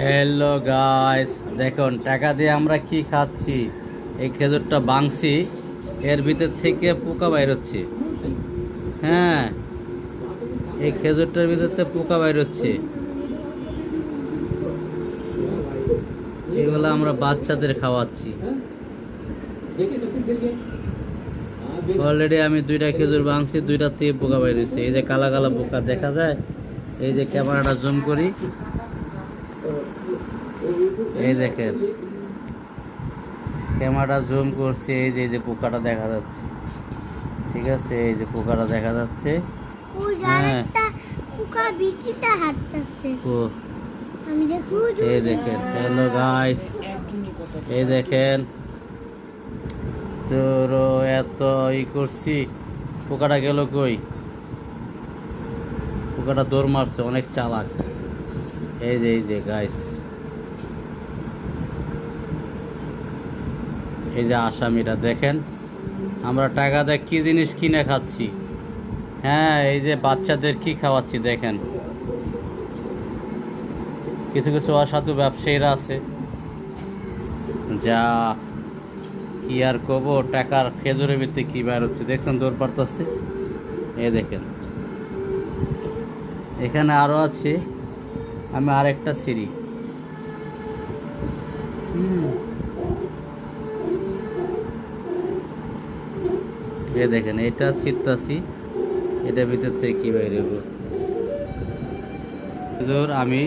Hello guys, দেখুন টাকা দিয়ে আমরা কি খাচ্ছি। এই খেজুরটা ভাঙছি, এর ভিতর থেকে পোকা বাইর হচ্ছে। হ্যাঁ, এই খেজুরটার ভিতর থেকে পোকা বাইর হচ্ছে। এগুলো আমরা বাচ্চাদের খাওয়াচ্ছি। অলরেডি আমি 2টা খেজুর ভাঙছি, 2টা থেকে পোকা বাইর হচ্ছে। এই যে কালা কালা পোকা দেখা যায়। এই যে ক্যামেরাটা জুম করি, এই দেখেন ক্যামেরাটা জুম করছে। এই যে পোকাটা দেখা যাচ্ছে, ঠিক আছে? এই যে পোকাটা দেখা যাচ্ছে। হ্যাঁ, এই দেখেন। হ্যালো গাইস, এই দেখেন তোর এত করছি, পোকাটা গেল কই? পোকাটা দৌড় মারছে, অনেক চালাক। এই যে গাইস, এই যে আসামিটা দেখেন, আমরা টাকা দিয়ে কি জিনিস কিনে খাচ্ছি। হ্যাঁ, এই যে বাচ্চাদের কি খাওয়াচ্ছি দেখেন। কিছু কিছু অসাধু ব্যবসায়ীরা আছে, যা কি আর কব, টাকার খেজুরের ভিত্তি কি বের হচ্ছে দেখছেন, দৌড় পারতেছে। এই দেখেন, এখানে আরো আছে, আমি আরেকটা সিঁড়ি। এই দেখেন, এটা ছিটতাছি, এটার ভিতর থেকে কি বাইরে খেজুর আমি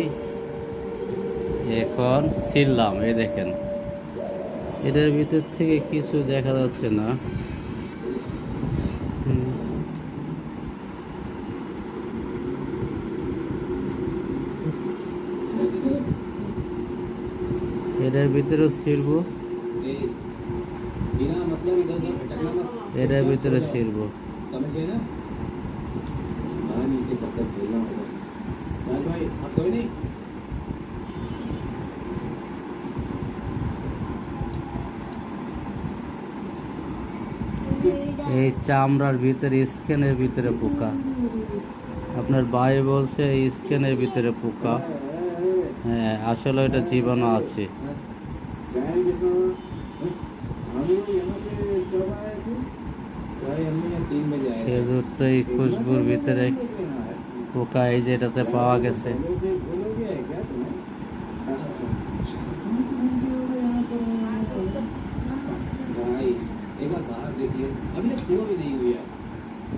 এখন ছিললাম। এই দেখেন, এটার ভিতর থেকে কিছু দেখা যাচ্ছে না। এটার ভিতরেও ছিড়বো, এটার ভিতরে ছিড়বো। এই চামড়ার ভিতরে, স্কিনের ভিতরে পোকা। আপনার ভাই বলছে এই স্কিনের ভিতরে পোকা। হ্যাঁ, আসলে এটা জীবাণু আছে। খেজুরটা এই খুশবুর ভিতরে পোকা, এই যে এটাতে পাওয়া গেছে। एक बार बाहर देखिए, अभी तक हुआ भी नहीं हुआ।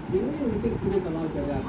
क्यों उनके सीधे कमाल कर रहे हैं आप?